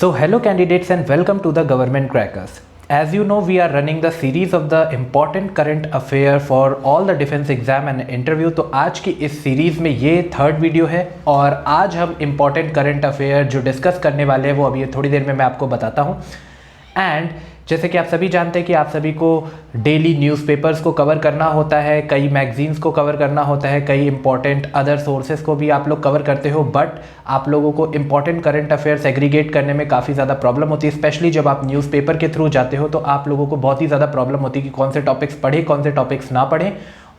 So hello candidates and welcome to the Government Crackers. As you know, we are running the series of the important current affair for all the defense exam and interview. तो आज की इस series में ये third video है और आज हम important current affair जो डिस्कस करने वाले हैं वो अभी थोड़ी देर में मैं आपको बताता हूँ। एंड जैसे कि आप सभी जानते हैं कि आप सभी को डेली न्यूज़पेपर्स को कवर करना होता है, कई मैगजीन्स को कवर करना होता है, कई इंपॉर्टेंट अदर सोर्सेज को भी आप लोग कवर करते हो, बट आप लोगों को इंपॉर्टेंट करंट अफेयर्स एग्रीगेट करने में काफ़ी ज़्यादा प्रॉब्लम होती है। स्पेशली जब आप न्यूज़पेपर के थ्रू जाते हो तो आप लोगों को बहुत ही ज़्यादा प्रॉब्लम होती है कि कौन से टॉपिक्स पढ़े, कौन से टॉपिक्स ना पढ़ें,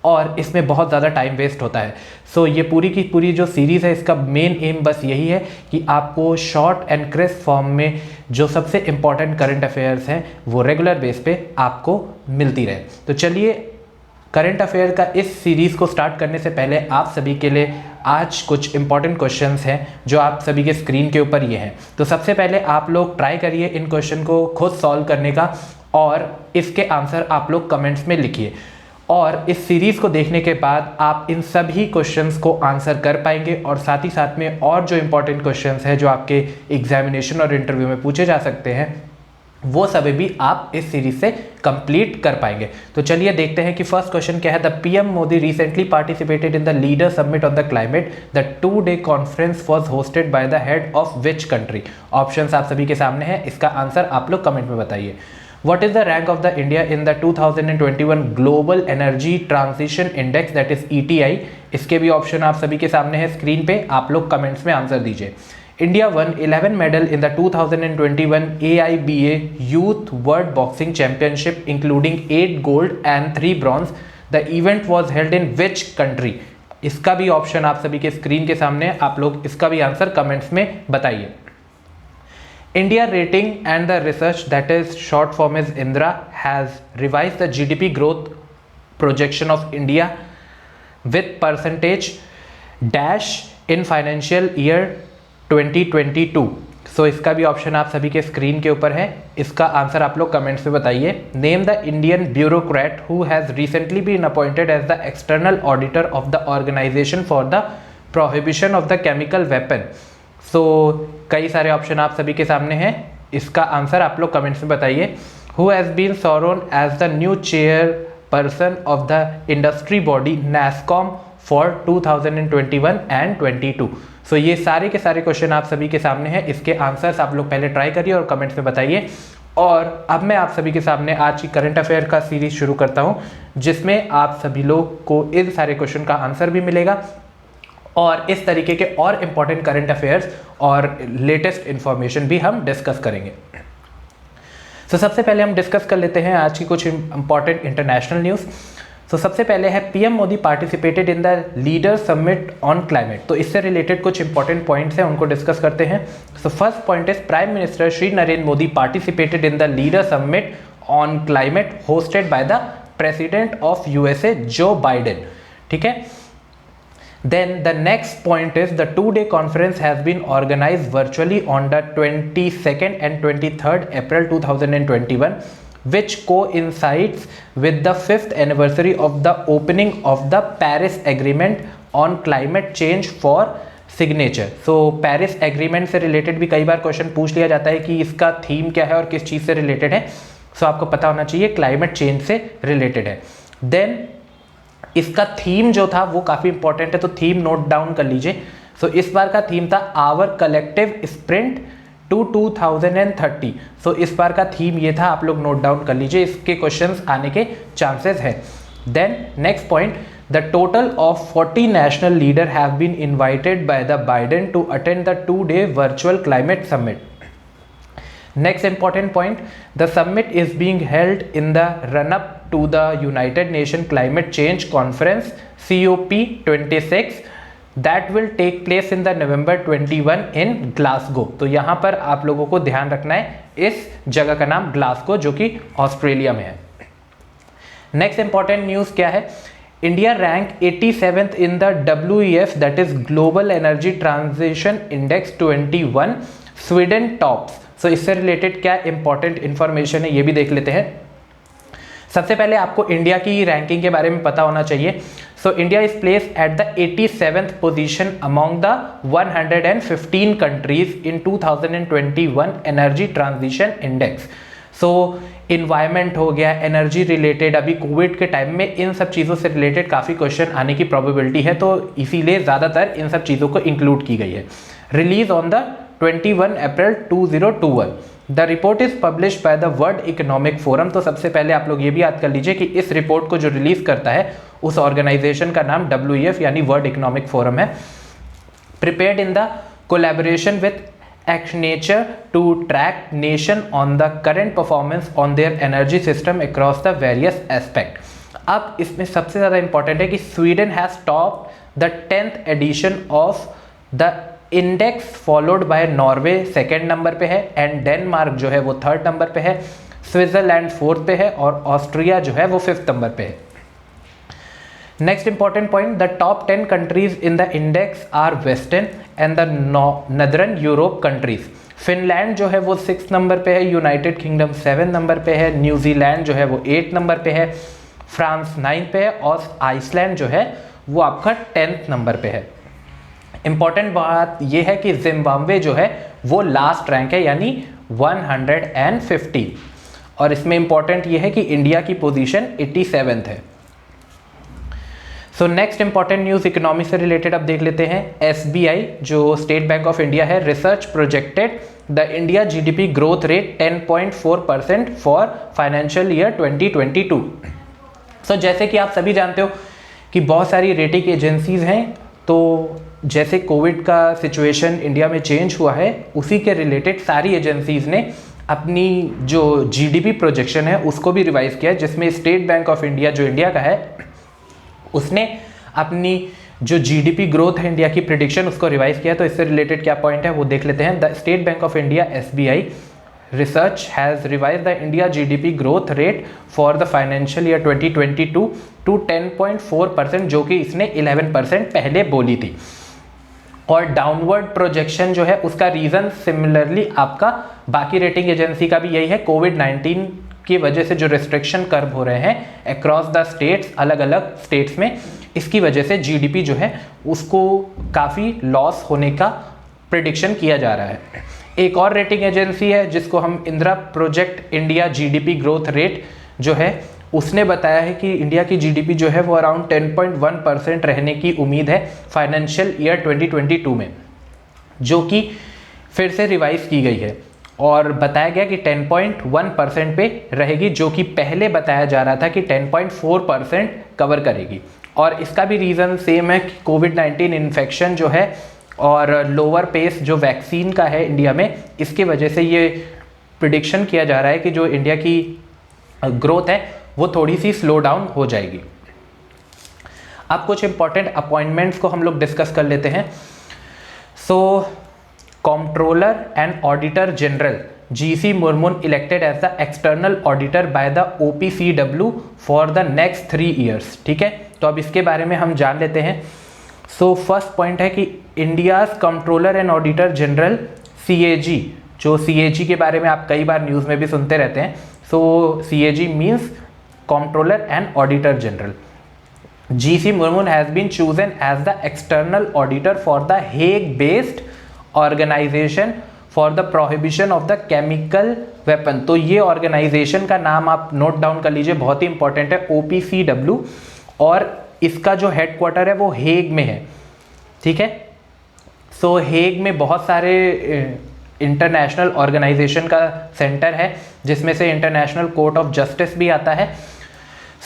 और इसमें बहुत ज़्यादा टाइम वेस्ट होता है। सो ये पूरी की पूरी जो सीरीज़ है इसका मेन एम बस यही है कि आपको शॉर्ट एंड क्रिस्प फॉर्म में जो सबसे इम्पॉर्टेंट करंट अफेयर्स हैं वो रेगुलर बेस पे आपको मिलती रहे। तो चलिए करंट अफेयर का इस सीरीज़ को स्टार्ट करने से पहले आप सभी के लिए आज कुछ इंपॉर्टेंट क्वेश्चंस हैं जो आप सभी के स्क्रीन के ऊपर ये हैं। तो सबसे पहले आप लोग ट्राई करिए इन क्वेश्चन को खुद सॉल्व करने का और इसके आंसर आप लोग कमेंट्स में लिखिए। और इस सीरीज़ को देखने के बाद आप इन सभी क्वेश्चंस को आंसर कर पाएंगे और साथ ही साथ में और जो इंपॉर्टेंट क्वेश्चंस हैं जो आपके एग्जामिनेशन और इंटरव्यू में पूछे जा सकते हैं वो सभी भी आप इस सीरीज से कंप्लीट कर पाएंगे। तो चलिए देखते हैं कि फर्स्ट क्वेश्चन क्या है। The PM Modi recently participated in the leader summit on the climate. The 2-day conference was hosted by the head of which country. Options आप सभी के सामने हैं, इसका आंसर आप लोग कमेंट में बताइए। What is the rank of the India in the 2021 Global Energy Transition Index, that is ETI? इसके भी ऑप्शन आप सभी के सामने है स्क्रीन पे, आप लोग कमेंट्स में आंसर दीजिए। India won 11 medal in the 2021 AIBA Youth World Boxing Championship including 8 gold and 3 bronze. The event was held in which country? इसका भी ऑप्शन आप सभी के स्क्रीन के सामने, आप लोग इसका भी आंसर कमेंट्स में बताइए। India Rating and the Research, that is short form is INDRA, has revised the GDP growth projection of India with percentage dash in financial year 2022. So इसका भी ऑप्शन आप सभी के स्क्रीन के ऊपर है, इसका आंसर आप लोग कमेंट्स में बताइए। Name the Indian bureaucrat who has recently been appointed as the external auditor of the Organization for the Prohibition of the Chemical Weapon. सो कई सारे ऑप्शन आप सभी के सामने हैं, इसका आंसर आप लोग कमेंट्स में बताइए। हु हैज़ बीन सॉरोन as the new chair person of the industry body NASSCOM for 2021 and 22। So ये सारे के सारे क्वेश्चन आप सभी के सामने हैं, इसके आंसर्स आप लोग पहले ट्राई करिए और कमेंट्स में बताइए। और अब मैं आप सभी के सामने आज की करंट अफेयर का सीरीज शुरू करता हूँ जिसमें आप सभी लोग को इन सारे क्वेश्चन का आंसर भी मिलेगा और इस तरीके के और इम्पॉर्टेंट करंट अफेयर्स और लेटेस्ट इंफॉर्मेशन भी हम डिस्कस करेंगे। तो सबसे पहले हम डिस्कस कर लेते हैं आज की कुछ इम्पॉर्टेंट इंटरनेशनल न्यूज़। तो सबसे पहले है PM Modi participated in the leader summit on climate. तो इससे रिलेटेड कुछ इंपॉर्टेंट पॉइंट्स हैं, उनको डिस्कस करते हैं। सो first point is prime minister Shri Narendra Modi participated in the leader summit on climate hosted by the president of USA Joe Biden. ठीक है। Then the next point is the 2-day conference has been organized virtually on the 22nd and 23rd April 2021, which coincides with the 5th anniversary of the opening of the Paris Agreement on Climate Change for signature. So Paris Agreement से related भी कई बार question पूछ लिया जाता है कि इसका theme क्या है और किस चीज़ से रिलेटेड है। So आपको पता होना चाहिए क्लाइमेट चेंज से रिलेटेड है। Then इसका थीम जो था वो काफ़ी इंपॉर्टेंट है, तो थीम नोट डाउन कर लीजिए। सो इस बार का थीम था आवर कलेक्टिव स्प्रिंट टू 2030। सो इस बार का थीम ये था, आप लोग नोट डाउन कर लीजिए, इसके क्वेश्चंस आने के चांसेस हैं। Then next point, the total of 40 national leader have been invited by the Biden to attend the 2-day virtual climate summit. Next important point, the summit is being held in the run-up to the United Nations Climate Change Conference COP26 that will take place in the November 21 in Glasgow। तो यहाँ पर आप लोगों को ध्यान रखना है, इस जगह का नाम ग्लासगो जो कि ऑस्ट्रेलिया में है। नेक्स्ट इंपॉर्टेंट न्यूज़ क्या है। India rank 87th in the WEF that is Global Energy Transition Index 21, Sweden tops. So इससे रिलेटेड क्या इंपॉर्टेंट इंफॉर्मेशन है ये भी देख लेते हैं। सबसे पहले आपको इंडिया की रैंकिंग के बारे में पता होना चाहिए। So India is place at the 87th position among the 115 countries in 2021 energy transition index. So environment हो गया, एनर्जी रिलेटेड, अभी कोविड के टाइम में इन सब चीज़ों से रिलेटेड काफ़ी क्वेश्चन आने की प्रोबेबिलिटी है, तो इसीलिए ज़्यादातर इन सब चीज़ों को इंक्लूड की गई है। Release on the 21 April 2021। The report is publish by the world economic forum. तो सबसे पहले आप लोग ये भी याद कर लीजिए कि इस रिपोर्ट को जो रिलीज करता है उस ऑर्गेनाइजेशन का नाम WEF यानी वर्ल्ड इकोनॉमिक फोरम है। Prepared in the collaboration with Accenture to track nation on the current performance on their energy system across the various aspect. अब इसमें सबसे ज़्यादा इंपॉर्टेंट है कि Sweden has top the 10th edition of the index followed by Norway 2nd number पे है, and Denmark जो है वो 3rd नंबर पे है, स्विट्जरलैंड 4th पे है और ऑस्ट्रिया जो है वो 5th नंबर पे है। Next important point, the top 10 countries in the index are western and the northern Europe countries. Finland जो है वो 6th नंबर पे है, यूनाइटेड किंगडम 7th नंबर पे है, न्यूजीलैंड जो है वो 8th नंबर पे है, फ्रांस 9th पे है और आइसलैंड जो है वो आपका 10th नंबर पे है। इंपॉर्टेंट बात यह है कि जिम्बाब्वे जो है वो लास्ट रैंक है यानी 115, और इसमें इंपॉर्टेंट यह है कि इंडिया की पोजीशन 87th है। So next important news economy से रिलेटेड अब देख लेते हैं। SBI जो स्टेट बैंक ऑफ इंडिया है, research projected the India GDP growth rate 10.4% for financial year 2022। सो जैसे कि आप सभी जानते हो कि बहुत सारी रेटिंग एजेंसीज हैं, तो जैसे कोविड का सिचुएशन इंडिया में चेंज हुआ है उसी के रिलेटेड सारी एजेंसीज ने अपनी जो GDP प्रोजेक्शन है उसको भी रिवाइज किया है, जिसमें स्टेट बैंक ऑफ इंडिया जो इंडिया का है उसने अपनी जो GDP ग्रोथ है इंडिया की प्रिडिक्शन उसको रिवाइज किया। तो इससे रिलेटेड क्या पॉइंट है वो देख लेते हैं। The State Bank of India SBI research has revise the India GDP growth rate for the financial year 2022 to 10.4%, जो कि इसने 11% पहले बोली थी। और डाउनवर्ड प्रोजेक्शन जो है उसका रीज़न सिमिलरली आपका बाकी रेटिंग एजेंसी का भी यही है। कोविड-19 की वजह से जो रिस्ट्रिक्शन कर्व हो रहे हैं अक्रॉस द स्टेट्स, अलग अलग स्टेट्स में, इसकी वजह से GDP जो है उसको काफ़ी लॉस होने का प्रिडिक्शन किया जा रहा है। एक और रेटिंग एजेंसी है जिसको हम Indira project India GDP growth rate जो है उसने बताया है कि इंडिया की GDP जो है वो अराउंड 10.1% रहने की उम्मीद है फाइनेंशियल ईयर 2022 में, जो कि फिर से रिवाइज की गई है और बताया गया कि 10.1% पे रहेगी, जो कि पहले बताया जा रहा था कि 10.4% कवर करेगी। और इसका भी रीज़न सेम है कि कोविड-19 इन्फेक्शन जो है और लोअर पेस जो वैक्सीन का है इंडिया में, इसकी वजह से ये प्रिडिक्शन किया जा रहा है कि जो इंडिया की ग्रोथ है वो थोड़ी सी स्लो डाउन हो जाएगी। अब कुछ इंपॉर्टेंट अपॉइंटमेंट्स को हम लोग डिस्कस कर लेते हैं। So controller and auditor general GC Murmu elected as the external auditor by the OPCW for the next 3 years. ठीक है, तो अब इसके बारे में हम जान लेते हैं। सो फर्स्ट पॉइंट है कि India's controller and auditor general CAG, जो CAG के बारे में आप कई बार न्यूज़ में भी सुनते रहते हैं। So CAG means controller and auditor general. GC Murmu has been chosen as the external auditor for the Hague based organisation for the prohibition of the chemical weapon. तो ये ऑर्गेनाइजेशन का नाम आप नोट डाउन कर लीजिए, बहुत ही इंपॉर्टेंट है, OPCW, और इसका जो हेडक्वार्टर है वो हेग में है। ठीक है, सो हेग में बहुत सारे इंटरनेशनल ऑर्गेनाइजेशन का सेंटर है, जिसमें से इंटरनेशनल कोर्ट ऑफ जस्टिस भी आता है।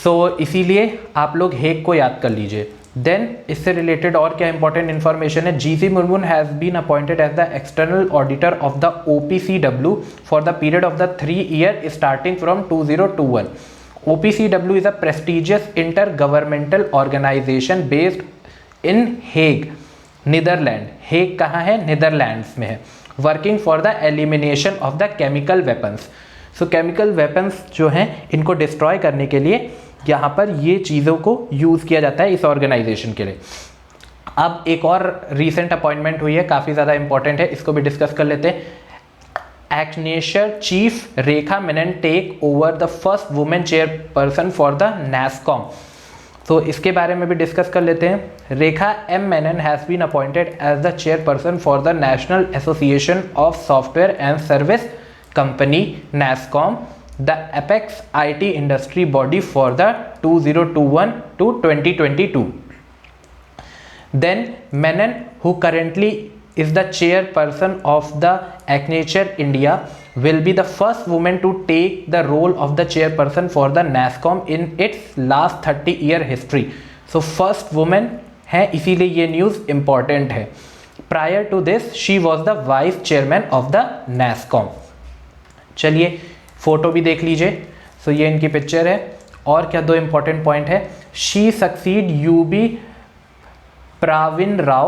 सो इसीलिए आप लोग हेग को याद कर लीजिए। देन इससे रिलेटेड और क्या इंपॉर्टेंट इन्फॉर्मेशन है, GC Murmu has been appointed as the external auditor of the OPCW for the period of the 3 year starting from 2021। OPCW is a prestigious intergovernmental organization based in Hague, Netherland. Hague कहाँ है? Netherlands में है। Working for the elimination of the chemical weapons. So chemical weapons जो हैं इनको destroy करने के लिए यहाँ पर ये चीज़ों को यूज़ किया जाता है इस ऑर्गेनाइजेशन के लिए। अब एक और रिसेंट अपॉइंटमेंट हुई है, काफ़ी ज़्यादा इंपॉर्टेंट है, इसको भी डिस्कस कर लेते हैं। Accenture chief Rekha Menon take over the first woman chairperson for the NASSCOM. तो इसके बारे में भी डिस्कस कर लेते हैं. Rekha M Menon has been appointed as the chairperson for the national association of software and service company NASSCOM, the apex IT industry body for the 2021 to 2022. Then Menon, who currently is the chairperson of the Accenture India, will be the first woman to take the role of the chairperson for the NASSCOM in its last 30-year history. So first woman है, इसीलिए ये news important है. Prior to this, she was the vice chairman of the NASSCOM. चलिए photo भी देख लीजिए. सो ये इनकी पिक्चर है. और क्या दो इम्पॉर्टेंट पॉइंट है. She succeed UB Pravin Rao,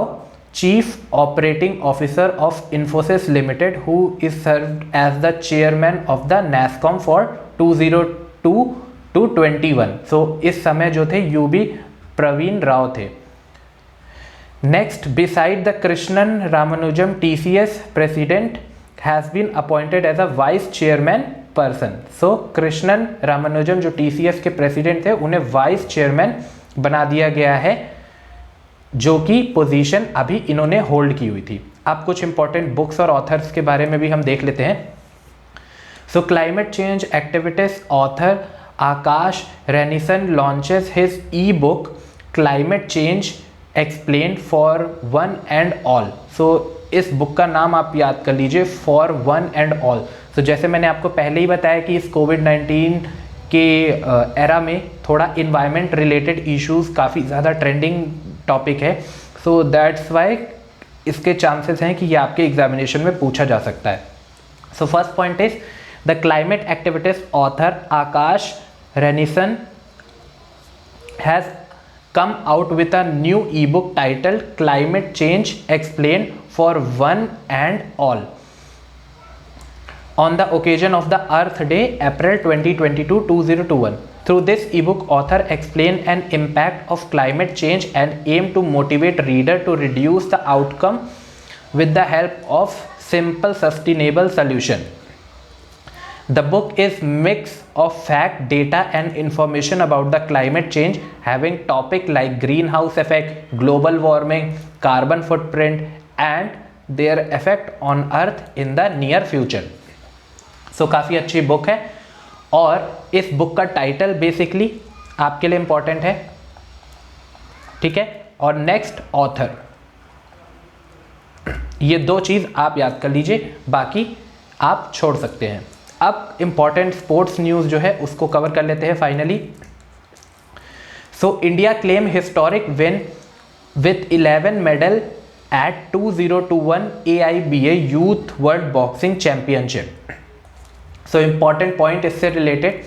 Chief Operating Officer of Infosys Limited, who is served as the chairman of the NASSCOM for 2002 to 21. So इस समय जो थे UB प्रवीण राव थे. Next, beside the Krishnan Ramanujam, TCS President has been appointed as a Vice Chairman person. So Krishnan Ramanujam जो TCS के President थे, उन्हें Vice Chairman बना दिया गया है, जो कि पोजीशन अभी इन्होंने होल्ड की हुई थी. अब कुछ इंपॉर्टेंट बुक्स और ऑथर्स के बारे में भी हम देख लेते हैं. So climate change activities author Akash Ranson launches his e book climate change explained for one and all. So इस बुक का नाम आप याद कर लीजिए, for one and all. So जैसे मैंने आपको पहले ही बताया कि इस कोविड-19 के एरा में थोड़ा इन्वायरमेंट रिलेटेड इश्यूज काफ़ी ज़्यादा ट्रेंडिंग टॉपिक है. सो दैट्स वाई इसके चांसेस हैं कि ये आपके एग्जामिनेशन में पूछा जा सकता है. So first point is the climate activities author Akash Ranson has come out with a new ebook titled Climate Change Explained for One and All on the occasion of the Earth Day, April 2022-2021. Through this ebook, author explain an impact of climate change and aim to motivate reader to reduce the outcome with the help of simple, sustainable solution. The book is mix of fact, data and information about the climate change, having topic like greenhouse effect, global warming, carbon footprint and their effect on earth in the near future. So काफ़ी अच्छी book है और इस book का title basically आपके लिए important है, ठीक है. और नेक्स्ट ऑथर, ये दो चीज़ आप याद कर लीजिए, बाकी आप छोड़ सकते हैं. अब इंपॉर्टेंट स्पोर्ट्स न्यूज़ जो है उसको कवर कर लेते हैं finally. So India claim historic win with 11 medal at 2021 AIBA youth world boxing championship. So important point इससे related,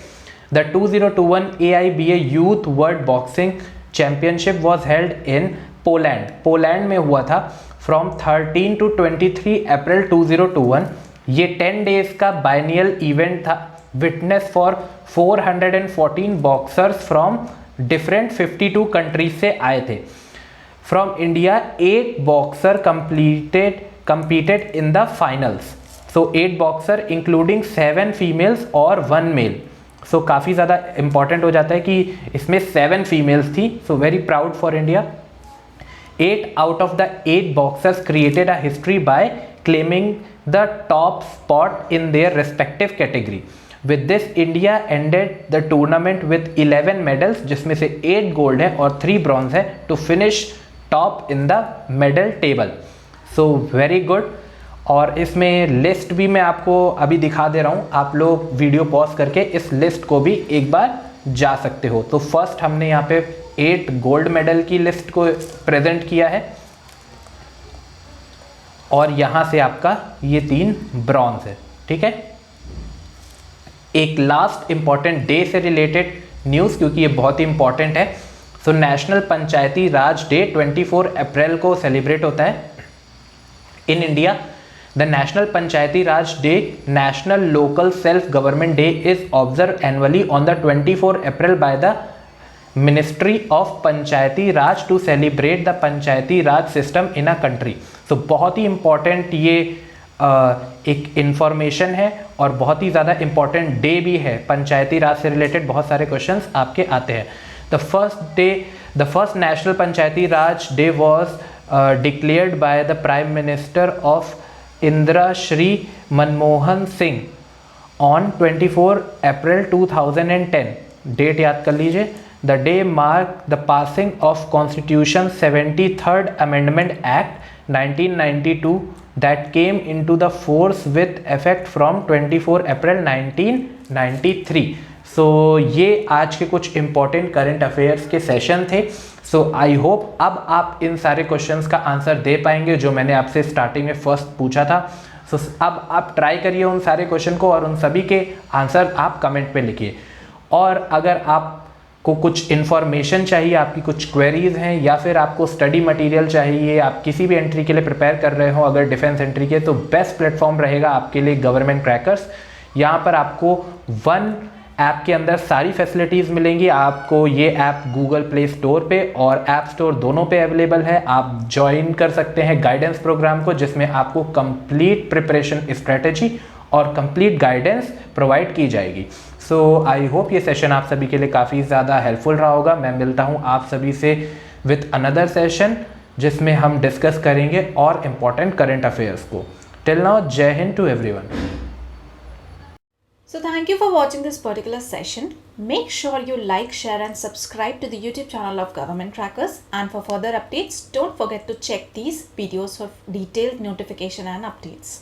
the 2021 AIBA youth world boxing championship was held in Poland. Poland में हुआ था फ्रॉम 13 to 23 अप्रैल 2021. ये 10 days का biennial event था. Witness for 414 boxers from different 52 countries से आए थे. From India 8 boxer competed in the finals. So 8 boxer including 7 females और 1 मेल. सो काफ़ी ज़्यादा इंपॉर्टेंट हो जाता है कि इसमें 7 फीमेल्स थी. So very proud for India. 8 out of the 8 boxers created a history by claiming the top spot in their respective category. With this, India ended the tournament with 11 medals, जिसमें से 8 gold है और 3 bronze है, to finish top in the medal table. So very good. और इसमें list भी मैं आपको अभी दिखा दे रहा हूँ, आप लोग वीडियो पॉज करके इस लिस्ट को भी एक बार जा सकते हो. तो फर्स्ट हमने यहाँ पे 8 गोल्ड मेडल की लिस्ट को प्रेजेंट किया है और यहाँ से आपका ये 3 ब्रॉन्ज है, ठीक है. एक लास्ट इंपॉर्टेंट डे से रिलेटेड न्यूज़, क्योंकि ये बहुत ही इंपॉर्टेंट है. So national Panchayati Raj day 24 अप्रैल को सेलिब्रेट होता है in India. The National Panchayati Raj Day, National Local Self Government Day, is observed annually on the 24 April by the Ministry of Panchayati Raj to celebrate the Panchayati Raj system in a country. So बहुत ही important ये एक information है और बहुत ही ज़्यादा important day भी है। पंचायती राज से रिलेटेड बहुत सारे क्वेश्चंस आपके आते हैं। The first national Panchayati Raj day was declared by the prime minister of India Shri Manmohan Singh on 24 April 2010। Date याद कर लीजिए। The day mark the passing of constitution 73rd amendment act 1992 that came into the force with effect from 24 अप्रैल 1993। सो ये आज के कुछ important current affairs के session थे। सो I hope अब आप इन सारे क्वेश्चंस का आंसर दे पाएंगे जो मैंने आपसे स्टार्टिंग में फर्स्ट पूछा था। सो अब आप ट्राई करिए उन सारे क्वेश्चन को और उन सभी के आंसर आप कमेंट पे लिखिए। और अगर आपको कुछ इन्फॉर्मेशन चाहिए, आपकी कुछ क्वेरीज हैं या फिर आपको स्टडी मटेरियल चाहिए, आप किसी भी एंट्री के लिए प्रिपेयर कर रहे हो अगर डिफेंस एंट्री के, तो बेस्ट प्लेटफॉर्म रहेगा आपके लिए गवर्नमेंट क्रैकर्स। यहाँ पर आपको वन ऐप के अंदर सारी फैसिलिटीज़ मिलेंगी। आपको ये ऐप गूगल प्ले स्टोर पे और ऐप स्टोर दोनों पे अवेलेबल है। आप ज्वाइन कर सकते हैं गाइडेंस प्रोग्राम को जिसमें आपको कंप्लीट प्रिपरेशन स्ट्रेटेजी और कंप्लीट गाइडेंस प्रोवाइड की जाएगी। सो आई होप ये सेशन आप सभी के लिए काफ़ी ज़्यादा हेल्पफुल रहा होगा। मैं मिलता हूँ आप सभी से विथ अनदर सेशन जिसमें हम डिस्कस करेंगे और इम्पॉर्टेंट करंट अफेयर्स को। Till now, Jai Hind to everyone. So thank you for watching this particular session. Make sure you like, share and subscribe to the YouTube channel of Government Crackers, and for further updates don't forget to check these videos for detailed notification and updates.